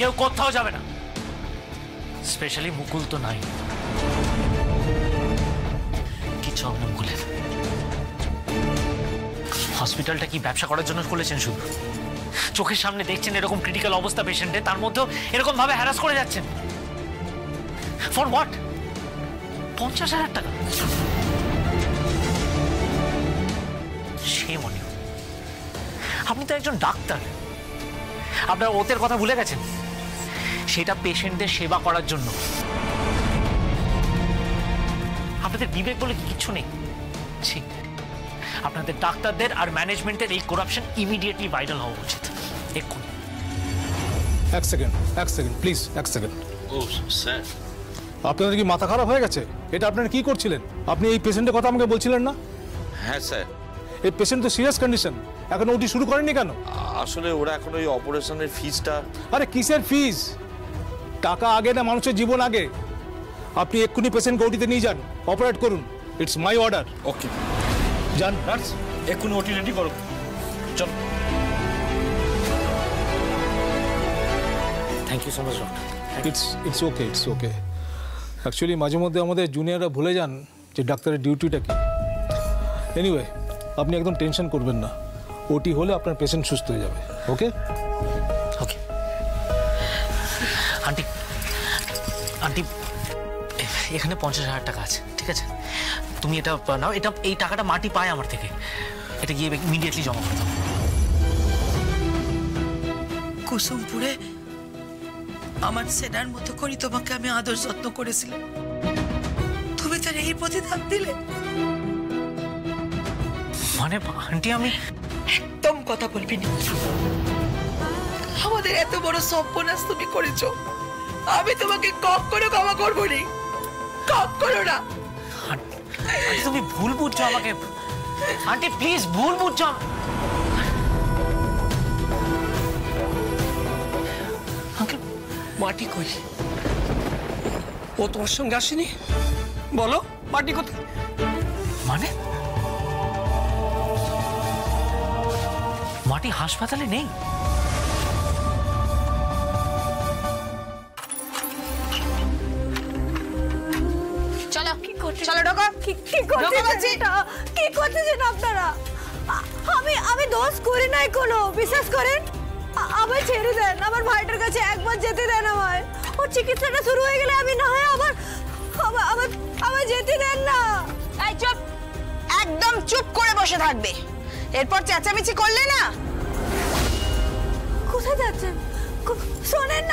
কেউ কোথাও যাবে না, স্পেশালি মুকুল তো নাই। কিচ্ছু হবে না মুকুলের। হসপিটালটা কি ব্যবসা করার জন্য খুলেছেন? শুধু চোখের সামনে দেখছেন এরকম ক্রিটিক্যাল অবস্থা পেশেন্টের, তার মধ্যেও এরকম ভাবে হ্যারাস করে যাচ্ছেন। For what? 50,000 টাকা। সে মনে আপনি তো একজন ডাক্তার, আপনার ওতের কথা ভুলে গেছেন? সেটা পেশেন্টদের সেবা করার জন্য। আপনাদের বিবেক বলে কিচ্ছু নেই। আপনাদের ডাক্তারদের আর ম্যানেজমেন্টের এই করাপশন ইমিডিয়েটলি ভাইরাল হওয়া উচিত, এক্ষুনি। এক সেকেন্ড প্লিজ, এক সেকেন্ড। ও স্যার, আপনাদের কি মাথা খারাপ হয়ে গেছে? এটা আপনারা কি করছিলেন? আপনি এই পেশেন্টের কথা আমাকে বলছিলেন না? হ্যাঁ স্যার। এই পেশেন্ট তো সিরিয়াস কন্ডিশন, এখন ওটি শুরু করেননি কেন? আসলে ওরা এখন ওই অপারেশনের ফিজটা। আরে কিসের ফিজ? টাকা আগে না মানুষের জীবন আগে? আপনি এক্ষুনি পেশেন্টকে ওটিতে নিয়ে যান, অপারেট করুন। It's my order. ওকে যান নার্স, এক্ষুনি ওটি রেডি করো, চলো। Thank you so much doctor. It's okay. Actually মাঝে মধ্যে আমাদের জুনিয়ররা ভুলে যান যে ডাক্তারের ডিউটিটা কি। এনিওয়ে, আপনি একদম টেনশন করবেন না, ওটি হলে আপনার পেশেন্ট সুস্থ হয়ে যাবে। ওকে ওকে। আন্টি আন্টি এখানে 50,000 টাকা আছে, ঠিক আছে? তুমি এটা নাও, এটা এই টাকাটা মাটি পায় আমার থেকে, এটা গিয়ে ইমিডিয়েটলি জমা করে দাও। কুসুমপুরে আমার সেনার মতো করে তোমাকে আমি আদর যত্ন করেছিলাম, তুমি তার এই প্রতিদান দিলে? মানে আন্টি আমি একদম কথা বলবি না। আমাদের এত বড় সর্বনাশ তুমি করেছো, আমি তোমাকে কখনো ক্ষমা করবো না, কখনো না। আন্টি তুমি ভুল বুঝছো আমাকে, আন্টি প্লিজ ভুল বুঝছো। আঙ্কেল, মাটি কই? ও তোমার সঙ্গে আসেনি? বলো, মাটি কোথায়? মানে মাটি হাসপাতালে নেই? চলো চলো ঢোকো। কি করতেছেন আপনারা? আমি দোষ করি নাই কোনো, বিশ্বাস করেন। আমায় ছেড়ে দেন, আমার ভাইটার কাছে একবার যেতে দেন আমায়। ওর চিকিৎসাটা শুরু হয়ে গেলে আমি না হয় আমায় যেতে দেন না। এই চুপ, একদম চুপ করে বসে থাকবে। এরপর চেঁচামেচি করলে না। কোথায় যাচ্ছেন? শোনেন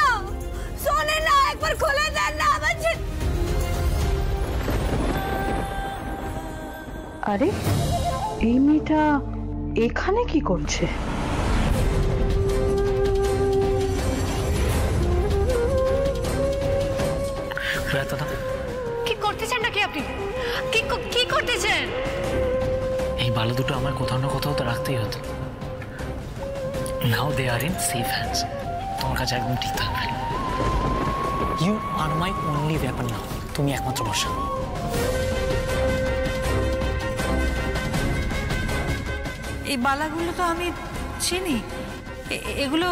না, একবার খুলে দেন না আমার। আরে এই মেয়েটা এখানে কি করছে? কি করতেছেন নাকি আপনি? কি করতেছেন? এই বালু দুটো আমার কোথাও না কোথাও তো রাখতেই হতো। Now they are in safe hands. তোমার কাছে একদম ঠিক থাকবে। You are my only weapon now. তুমি একমাত্র ভরসা। এই বালাগুলো তো আমি চিনি, এগুলো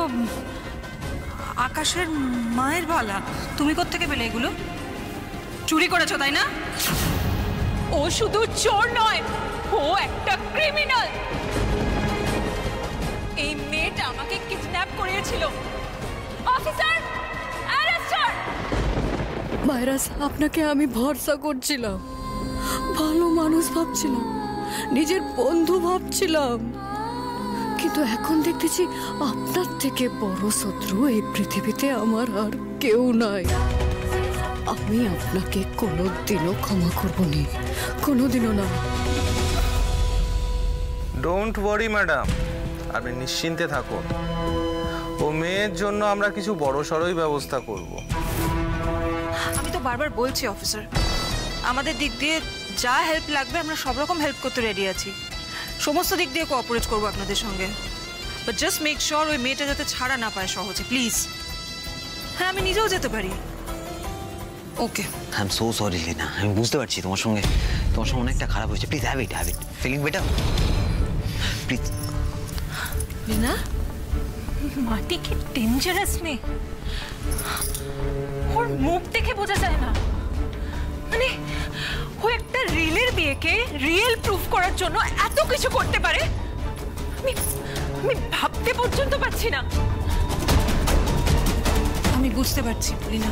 আকাশের মায়ের বালা। তুমি কোত্থেকে পেলে এগুলো? চুরি করেছো তাই না? ও শুধু চোর নয়, ও একটা ক্রিমিনাল। এই মেয়েটা আমাকে কিডন্যাপ করিয়েছিল। অফিসার, অ্যারেস্ট হার। ভাইরাস, আপনাকে আমি ভরসা করছিলাম, ভালো মানুষ ভাবছিলাম, নিজের বন্ধু ভাবছিলাম, কিন্তু এখন দেখতেছি আপনার থেকে বড় শত্রু এই পৃথিবীতে আমার আর কেউ নাই। আমি আপনাকে কোনোদিনও ক্ষমা করব না, কোনোদিনও না। ডোন্ট ওয়ারি ম্যাডাম, আপনি নিশ্চিন্তে থাকুন। ও মেয়ের জন্য আমরা কিছু বড় সড়ই ব্যবস্থা করব। আমি তো বারবার বলছি অফিসার, আমাদের দিক দিয়ে যা হেল্প লাগবে আমরা সব রকম হেল্প করতে রেডি আছি, সমস্ত দিক দিয়ে কোঅপারেট করবো আপনাদের সঙ্গে। বাট জাস্ট মেক শিওর ওই মেয়েটা যাতে ছাড়া না পায় সহজে, প্লিজ। হ্যাঁ, আমি নিজেও যেতে পারি। Okay. I am so sorry Leena, আমি বুঝতে পারছি তোমার সঙ্গে অনেকটা খারাপ হয়েছে। Please have it feeling better please. Leena, মাটি কি ডেঞ্জারাস নেই? ওর মুখ দেখে বোঝা যায় না, মানে ও একটা রিলের বিয়েকে রিয়েল প্রুফ করার জন্য এত কিছু করতে পারে, আমি ভাবতে পর্যন্ত পারছি না। আমি বুঝতে পারছি লীনা।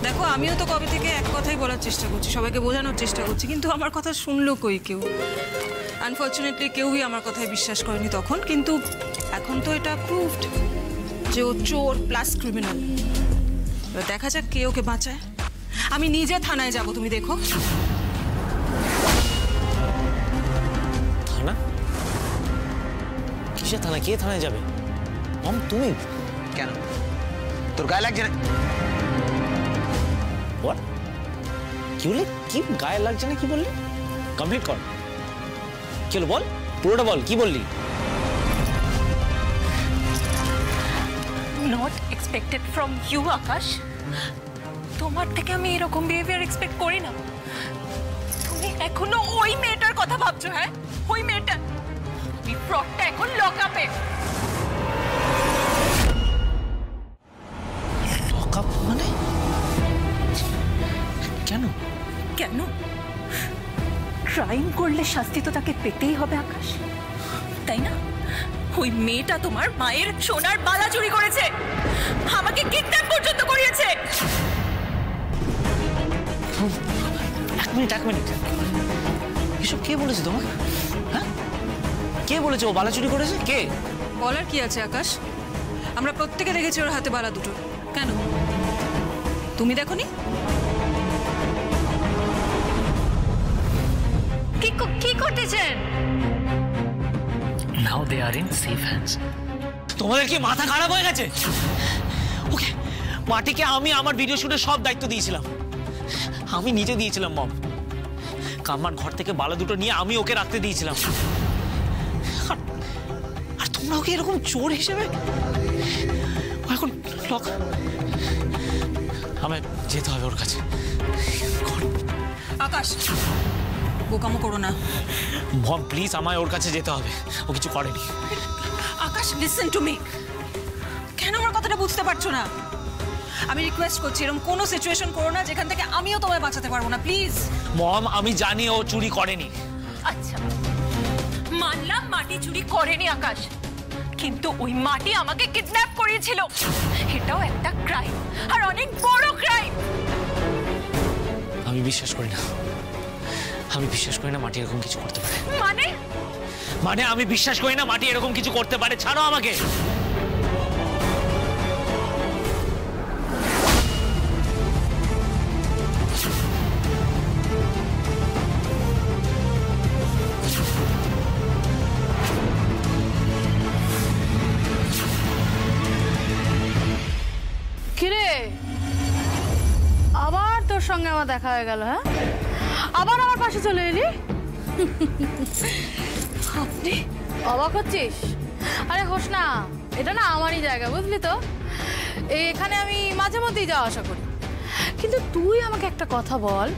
দেখো, আমিও তো কবে থেকে এক কথাই বলার চেষ্টা করছি, সবাইকে বোঝানোর চেষ্টা করছি, কিন্তু আমার কথা শুনলো কই কেউ? আনফর্চুনেটলি কেউই আমার কথায় বিশ্বাস করেনি তখন, কিন্তু এখন তো এটা প্রুভড যে ও চোর প্লাস ক্রিমিনাল। দেখা যাক কে ওকে বাঁচায়। আমি নিজে থানায় যাব, তুমি দেখো। থানা? কিসের থানা? কে থানায় যাবে? মম, তুমি কেন, তোর গায়ে লাগছে না? হোয়াট? কি বললি? কি গায়ে লাগছে না? কি বললি? কমপ্লিট কর। কি হলো বল, পুরোটা বল, কি বললি? নট এক্সপেক্টেড ফ্রম ইউ আকাশ। তোমার থেকে আমি এরকম বিহেভিয়ার এক্সপেক্ট করি না। তুমি এখনো ওই মেয়েটার কথা ভাবছো? হ্যাঁ, ওই মেয়েটা, ওই ফ্রডটা এখন লকআপে। লকআপ মানে? কেন? কেন? ক্রাইম করলে শাস্তি তো তাকে পেতেই হবে আকাশ, তাই না? ওই মেয়েটা তোমার মায়ের সোনার বালা চুরি করেছে, আমাকে কিডন্যাপ পর্যন্ত করিয়েছে। এক মিনিট, এসব কে বলেছে তোমাকে? হ্যাঁ, কে বলেছে ও বালা চুরি করেছে? কে? বলার কি আছে আকাশ? আমরা প্রত্যেকে দেখেছি ওর হাতে বালা দুটো। কেন, তুমি দেখোনি? কি করতেছেন? নাও they are in safe hands. তোমাদের কি মাথা খারাপ হয়ে গেছে? ওকে, মাটিকে আমি আমার ভিডিও শুটে সব দায়িত্ব দিয়েছিলাম, আমি নিজে দিয়েছিলাম মম। কাম্মার ঘর থেকে বালা দুটো নিয়ে আমি ওকে রাখতে দিয়েছিলাম, আর তোমরা ওকে এরকম চোর হিসেবে এখন লক। আমায় যেতে হবে ওর কাছে। আকাশ, বোকামো করো না। মম প্লিজ, আমায় ওর কাছে যেতে হবে, ও কিছু করেনি। আকাশ, লিসেন টু মি। কেন আমার কথাটা বুঝতে পারছো না? আমি রিকোয়েস্ট করছি, এরকম কোনো সিচুয়েশন করো না যেখান থেকে আমিও তোমায় বাঁচাতে পারবো না, প্লিজ। মম, আমি জানি ও চুরি করেনি। আচ্ছা, মানলাম মাটি চুরি করেনি আকাশ, কিন্তু ওই মাটি আমাকে কিডন্যাপ করিয়েছিল। এটাও একটা ক্রাইম, আর অনেক বড় ক্রাইম। আমি বিশ্বাস করি না, মাটি এরকম কিছু করতে পারে। মানে আমি বিশ্বাস করি না মাটি এরকম কিছু করতে পারে। ছাড়ো আমাকে। কিরে, আবার তোর সঙ্গে আমার দেখা হয়ে গেল? হ্যাঁ, আবার আমার পাশে চলে এলি? আপনি অবাক হচ্ছিস? আরে হোস না, এটা না আমারই জায়গা, বুঝলি তো? এখানে আমি মাঝে মধ্যেই যাওয়া আসা করি। কিন্তু তুই আমাকে একটা কথা বল,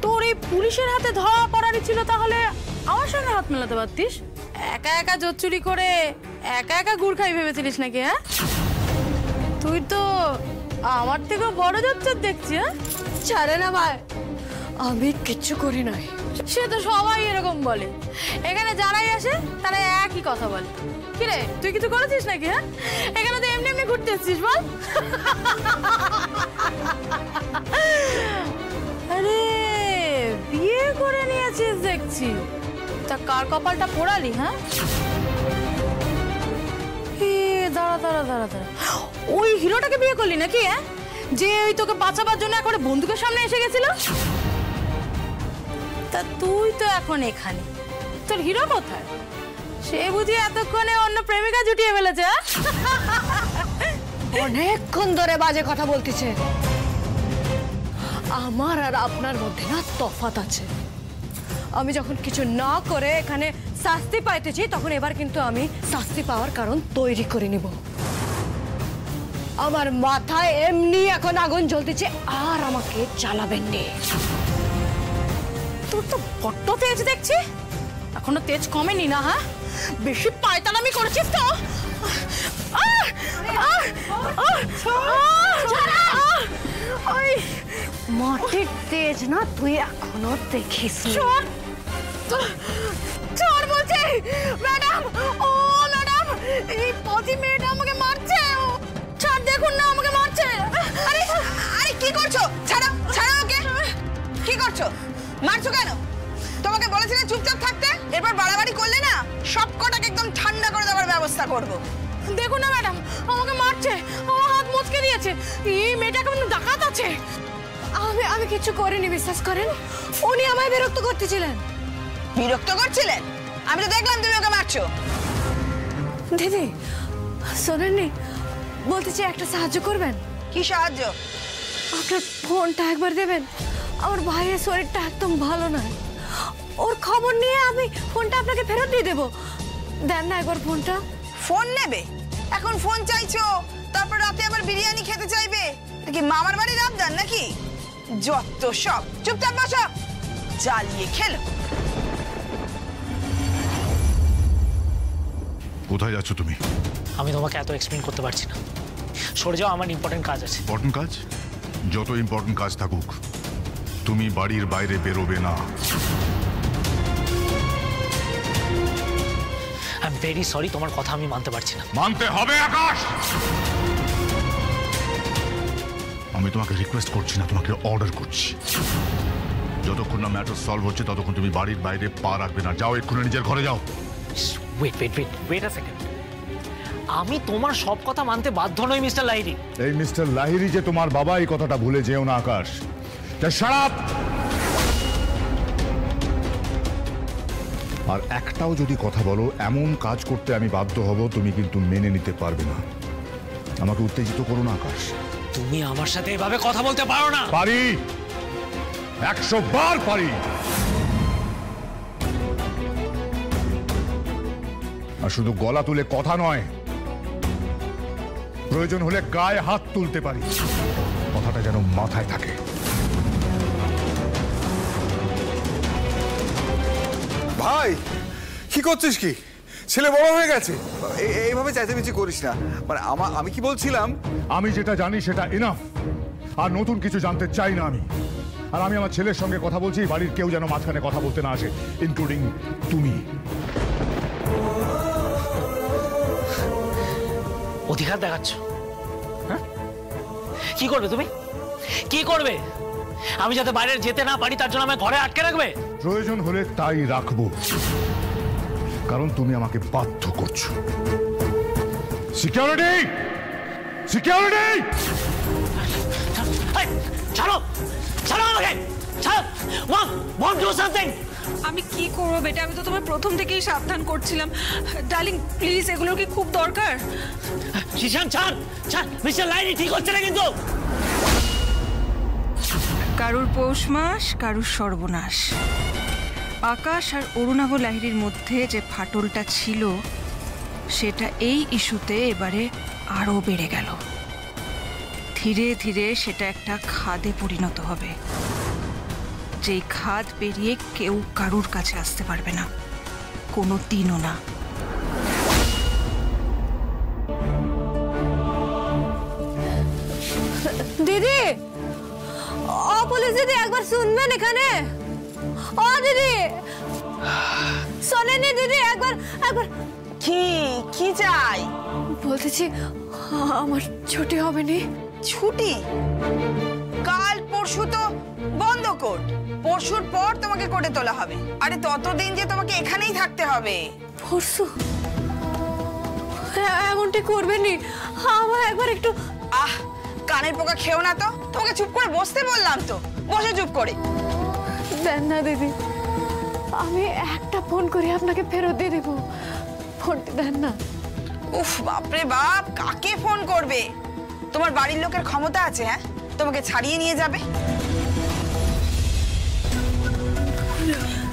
তোর এই পুলিশের হাতে ধরা পড়ারই ছিল, তাহলে আমার সঙ্গে হাত মেলাতে পারতিস। একা একা জোর চুরি করে একা একা গুড় খাই ভেবেছিলিস নাকি? হ্যাঁ, তুই তো আমার থেকেও বড় যাচ্ছ দেখছি। হ্যাঁ, ছাড়ে না ভাই, আমি কিচ্ছু করি নাই। সে তো সবাই এরকম বলে, এখানে যারাই আসে তারা একই কথা বলে। কিরে, তুই কিছু করেছিস নাকি? হ্যাঁ, এখানে তো এমনি এমনি ঘুরতে এসছিস, বল। আরে বিয়ে করে নিয়েছিস দেখছি, তা কার কপালটা পোড়ালি? হ্যাঁ, দাঁড়া, ওই হিরোটাকে বিয়ে করলি নাকি? হ্যাঁ, যে ওই তোকে বাঁচাবার জন্য একবারে বন্দুকের সামনে এসে গেছিল। তা তুই তো এখন এখানে, তোর হিরো কোথায়? সে বুঝি এতক্ষণে অন্য প্রেমিকা জুটিয়ে ফেলেছে। অনেকক্ষণ ধরে বাজে কথা বলতেছে। আমার আর আপনার মধ্যে না তফাৎ আছে। আমি যখন কিছু না করে এখানে শাস্তি পাইতেছি, তখন এবার কিন্তু আমি শাস্তি পাওয়ার কারণ তৈরি করে নিব। আমার মাথায় এমনি এখন আগুন জ্বলতেছে, আর আমাকে জ্বালাবেন নি। তোর তো বড্ড তেজ দেখছি, এখনো তেজ কমেনি না? হ্যাঁ, বেশি পায়তালামি করেছিস তো। মাটির তেজ না তুই এখনো দেখিস। চোর বলছে ম্যাডাম, ও ম্যাডাম, এই পথি মেয়েটা আমাকে মারছে। ছাড়, দেখুন না আমাকে মারছে। আরে আরে কি করছো? ছাড়ো ছাড়ো ওকে। কি করছো? মারছো কেন? তোমাকে বলেছিলাম চুপচাপ থাকতে, এরপর বাড়াবাড়ি করলে না সব কটাকে একদম ঠান্ডা করে দেওয়ার ব্যবস্থা করব। দেখুন না ম্যাডাম, আমাকে মারছে, আমার হাত মুচকে দিয়েছে। এই মেয়েটা কেমন ডাকাত আছে। আমি কিছু করিনি, বিশ্বাস করেন। উনি আমায় বিরক্ত করতেছিলেন। বিরক্ত করছিলেন? আমি তো দেখলাম তুমি ওকে মারছো। দিদি শোনেননি, বলতেছি একটা সাহায্য করবেন। কি সাহায্য? আপনার ফোনটা একবার দেবেন, আমার ভাইয়ের শরীরটা একদম ভালো নয়। ওর খবর নিয়ে আমি ফোনটা আপনাকে ফেরত দিয়ে দেবো। দেন না একবার ফোনটা। ফোন নেবে? এখন ফোন চাইছো, তারপর রাতে আবার বিরিয়ানি খেতে চাইবে? এটা কি মামার বাড়ির আবদার নাকি? যত সব। চুপচাপ বসো, জ্বালিয়ে খেলো। কোথায় যাচ্ছ তুমি? আমি তোমাকে এত এক্সপ্লেন করতে পারছি না, সরে যাও, আমার ইম্পর্টেন্ট কাজ আছে। ইম্পর্টেন্ট কাজ? যত ইম্পর্টেন্ট কাজ থাকুক, তুমি বাড়ির বাইরে বেরোবে না। আই এম ভেরি সরি, তোমার কথা আমি মানতে পারছি না। মানতে হবে আকাশ। আমি তোমাকে রিকোয়েস্ট করছি না, তোমাকে অর্ডার করছি। যতক্ষণ না ম্যাটার সলভ হচ্ছে ততক্ষণ তুমি বাড়ির বাইরে পা রাখবে না। যাও, এক্ষুনি নিজের ঘরে যাও। Wait a second. আমি তোমার সব কথা মানতে বাধ্য নই মিস্টার লাহিড়ী। এই মিস্টার লাহিড়ী যে তোমার বাবা, এই কথাটা ভুলে যেও না আকাশ। শাট। আর একটাও যদি কথা বলো, এমন কাজ করতে আমি বাধ্য হব, তুমি কিন্তু মেনে নিতে পারবে না। আমাকে উত্তেজিত করো না আকাশ। তুমি আমার সাথে এভাবে কথা বলতে পারো না। পারি, 100 বার পারি। আর শুধু গলা তুলে কথা নয়, প্রয়োজন হলে গায়ে হাত তুলতে পারি। কথাটা যেন মাথায় থাকে। ভাই কি করছিস? কি ছেলে বড় হয়ে গেছে, এইভাবে চেঁচামেচি করিস না। মানে আমি কি বলছিলাম, আমি যেটা জানি সেটা এনাফ। আর নতুন কিছু জানতে চাই না আমি। আর আমি আমার ছেলের সঙ্গে কথা বলছি, বাড়ির কেউ যেন মাঝখানে কথা বলতে না আসে, ইনক্লুডিং তুমি। অধিকার দেখাচ্ছ? হ্যাঁ, কি করবে তুমি? কি করবে? আমি যাতে বাইরে যেতে না পারি তার জন্য আমায় ঘরে আটকে রাখবে? প্রয়োজন হলে তাই রাখবো, কারণ তুমি আমাকে বাধ্য করছো। Security, security! ছাড়ো, ছাড়ো আমাকে, ছাড়ো। মম, ডু সামথিং। আমি কি করবো বেটা? আমি তো তোমায় প্রথম থেকেই সাবধান করছিলাম। ডার্লিং প্লিজ, এগুলো কি খুব দরকার? শিশান ছাড়, ছাড়। মিস্টার লাহিড়ী ঠিক হচ্ছে না কিন্তু। কারুর পৌষ মাস, কারুর সর্বনাশ। আকাশ আর অরুণাভ লাহিড়ীর মধ্যে যে ফাটলটা ছিল, সেটা এই ইস্যুতে এবারে আরো বেড়ে গেল। ধীরে ধীরে সেটা একটা খাদে পরিণত হবে, যেই খাদ পেরিয়ে কেউ কারুর কাছে আসতে পারবে না, কোনো দিনও না। দিদি, ও পুলিশ দিদি, একবার শুনবেন এখানে? ও দিদি, শোনেনি দিদি? একবার একবার। কি কি চাই? বলতেছি আমার ছুটি হবে নি। ছুটি? কাল পরশু তো বন্ধ কোর্ট, পরশুর পর তোমাকে কোর্টে তোলা হবে। আরে ততদিন যে তোমাকে এখানেই থাকতে হবে। পরশু? এমনটি করবেনি, আমার একবার একটু। কানের পোকা খেও না তো, তোমাকে চুপ করে বসতে বললাম তো, বসে চুপ করে। দেন না দিদি, আমি একটা ফোন করে আপনাকে ফেরত দিয়ে দেবো। ফোনটি দেন না। উফ বাপরে বাপ, কাকে ফোন করবে? তোমার বাড়ির লোকের ক্ষমতা আছে হ্যাঁ তোমাকে ছাড়িয়ে নিয়ে যাবে?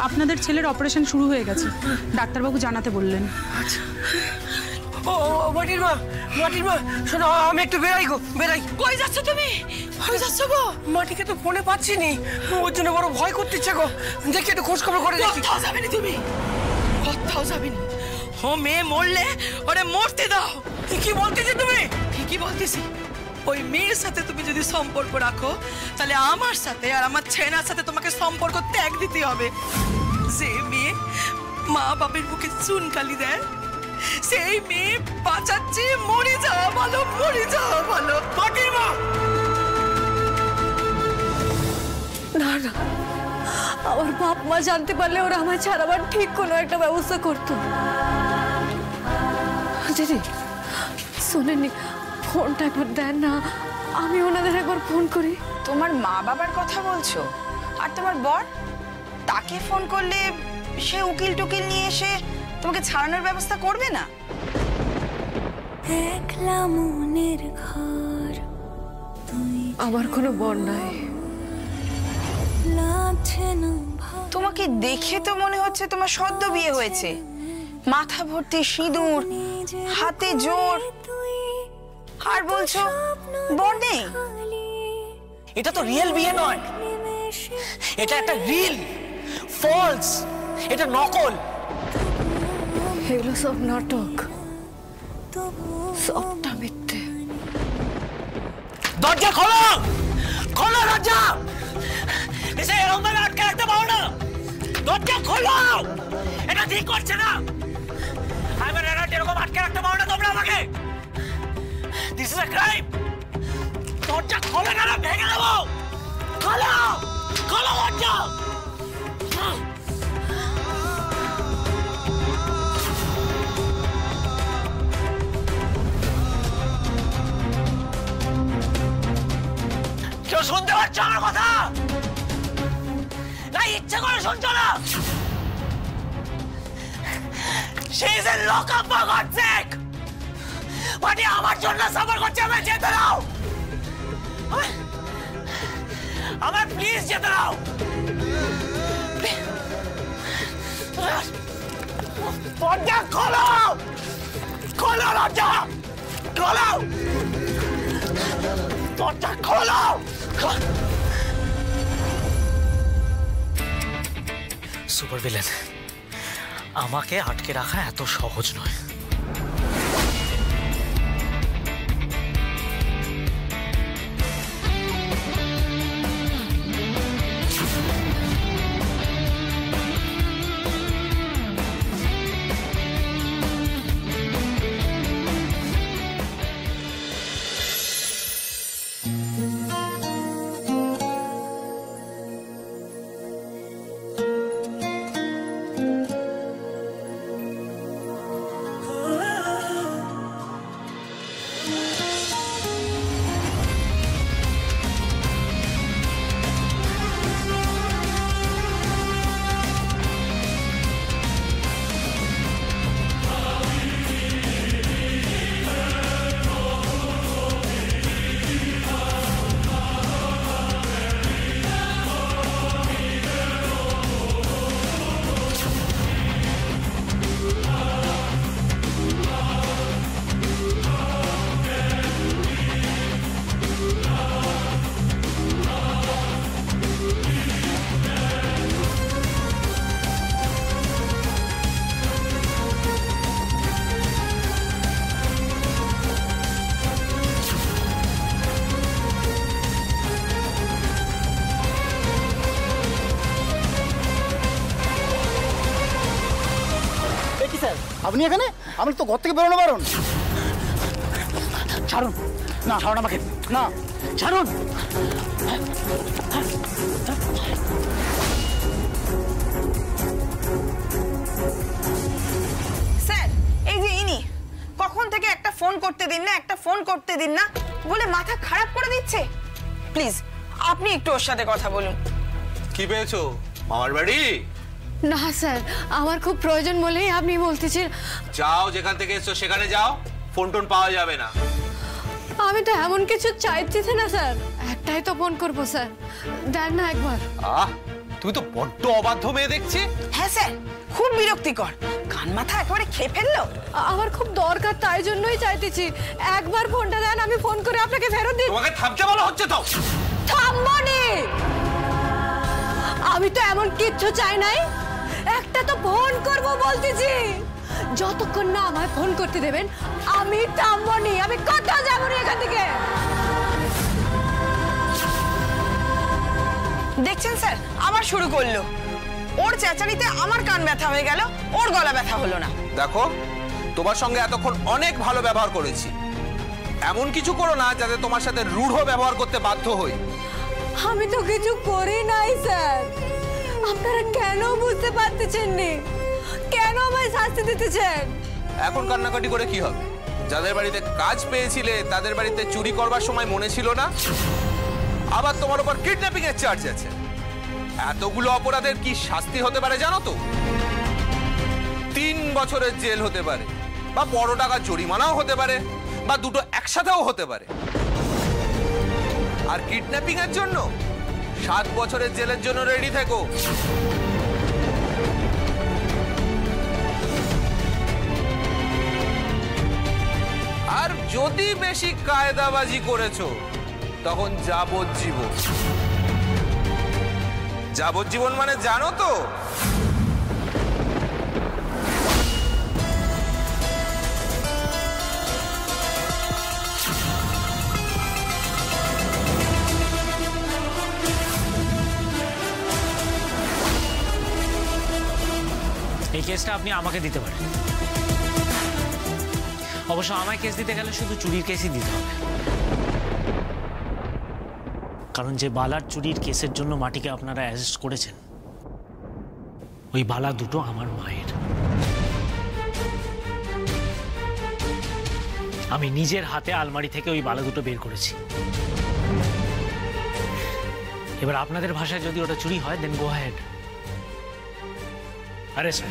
আপনাদের ছেলের অপারেশন শুরু হয়ে গেছে, ডাক্তারবাবু জানাতে বললেন। ও মাটির মা, মাটির মা শোনো, আমি একটু বেরাই গো, বেরাই। কই যাচ্ছ তুমি? কই যাচ্ছ গো? মাটিকে তো ফোনে পাচ্ছি নি, ওর জন্য বড় ভয় করতেছে গো। দেখি একটু খোঁজ খবর করে দেখি। কোথাও যাবে না তুমি, কোথাও যাবে না। ও মেয়ে মরলে ওরে মরতে দাও। কি বলতেছি তুমি? ঠিকই বলতেছি। ওই মেয়ের সাথে তুমি যদি সম্পর্ক রাখো তাহলে আমার সাথে আর আমার ছেনার সাথে তোমাকে সম্পর্ক ত্যাগ দিতে হবে। যে মেয়ে মা বাপের মুখে চুনকালি দেয় সেই মেয়ে বাঁচাচ্ছে, মরে যাওয়া ভালো, মরে যাওয়া ভালো। মাটির মা! না না, আমার বাপ মা জানতে পারলে ওরা আমায় ছাড়াবার ঠিক কোনো একটা ব্যবস্থা করতো। দিদি শোনেননি, ফোনটা একবার দেন না, আমি ওনাদের একবার ফোন করি। তোমার মা বাবার কথা বলছো? আর তোমার বর, তাকে ফোন করলে সে উকিল টুকিল নিয়ে এসে তোমাকে ছাড়ানোর ব্যবস্থা করবে না? আমার কোনো বর নাই। তোমাকে দেখে তো মনে হচ্ছে তোমার সদ্য বিয়ে হয়েছে। মাথা ভর্তি সিঁদুর, হাতে জোর, আর বলছো বর নেই। এটা তো রিয়েল বিয়ে নয়, এটা একটা রিল ফলস, এটা নকল। এগুলো সব নাটক, সবটা মিথ্যে। দরজা খোলো, খোলো দরজা। এসে এরকম ভাবে আটকে রাখতে পারো না। দরজা খোলো, এটা ঠিক করছে না। আমি এরকম আটকে রাখতে পারো না তোমরা আমাকে। This is a crime. দরজা খোলো না, ভেঙে দেবো। খোলো, খোলো দরজা। কেউ শুনতে পাচ্ছ আমার কথা? না ইচ্ছে করে শুনছো না? She is in lockup for God's sake! মাটি আমার জন্য সাফার করছে, আমায় যেতে দাও। আমায় প্লিজ যেতে দাও। দরজা খোলো, খোলো দরজা, খোলো দরজা, খোলো। সুপার ভিলেন, আমাকে আটকে রাখা এত সহজ নয়। আপনি এখানে? আমি তো ঘর থেকে বেরোনো বারণ। ছাড়ুন না, ছাড়ুন আমাকে, না ছাড়ুন। স্যার, এই যে ইনি কখন থেকে একটা ফোন করতে দিন না, একটা ফোন করতে দিন না বলে মাথা খারাপ করে দিচ্ছে। প্লিজ আপনি একটু ওর সাথে কথা বলুন। কি পেয়েছো? মামার বাড়ি? না স্যার, আমার খুব প্রয়োজন বলেই আপনি বলতেছেন। যাও, যেখান থেকে এসছো সেখানে যাও, ফোন টোন পাওয়া যাবে না। আমি তো এমন কিছু চাইতেছি না স্যার, একটাই তো ফোন করবো স্যার, দেন না একবার। তুমি তো বড্ড অবাধ্য মেয়ে দেখছি। হ্যাঁ স্যার, খুব বিরক্তিকর, কান মাথা একেবারে খেয়ে ফেললো। আমার খুব দরকার, তাই জন্যই চাইতেছি, একবার ফোনটা দেন, আমি ফোন করে আপনাকে ফেরত দিই। তোমাকে থামতে বলা হচ্ছে তো। থামবো নি, আমি তো এমন কিচ্ছু চাই নাই, একটা তো ফোন করবো বলতেছি, যতক্ষণ না আমায় ফোন করতে দেবেন আমি থামবো নি, আমি কোথাও যাবো না এখান থেকে। দেখছেন স্যার, আবার শুরু করলো। ওর চেঁচানিতে আমার কান ব্যথা হয়ে গেল, ওর গলা ব্যথা হলো না। দেখো, তোমার সঙ্গে এতক্ষণ অনেক ভালো ব্যবহার করেছি, এমন কিছু করো না যাতে তোমার সাথে রূঢ় ব্যবহার করতে বাধ্য হই। আমি তো কিছু করি নাই স্যার, আপনারা কেন বুঝতে পারতেছেন না? কেন আমায় শাস্তি দিতেছেন? এখন কান্নাকাটি করে কি হবে? যাদের বাড়িতে কাজ পেয়েছিলে তাদের বাড়িতে চুরি করবার সময় মনে ছিল না? আবার তোমার উপর কিডন্যাপিং এর চার্জ আছে। এতগুলো অপরাধের কি শাস্তি হতে পারে জানো তো? 3 বছরের জেল হতে পারে, বা বড় টাকা জরিমানাও হতে পারে, বা দুটো একসাথেও হতে পারে। আর কিডন্যাপিং এর জন্য 7 বছরের জেলের জন্য রেডি থেকো। আর যদি বেশি কায়দাবাজি করেছো তখন যাবজ্জীবন। যাবজ্জীবন মানে জানো তো? এই কেসটা আপনি আমাকে দিতে পারেন। অবশ্য আমায় কেস দিতে গেলে শুধু চুরির কেসই দিতে হবে, কারণ যে বালার চুরির কেসের জন্য মাটিকে আপনারা অ্যারেস্ট করেছেন, ওই বালা দুটো আমার মায়ের। আমি নিজের হাতে আলমারি থেকে ওই বালা দুটো বের করেছি। এবার আপনাদের ভাষায় যদি ওটা চুরি হয়, দেন গো হেড, অ্যারেস্ট।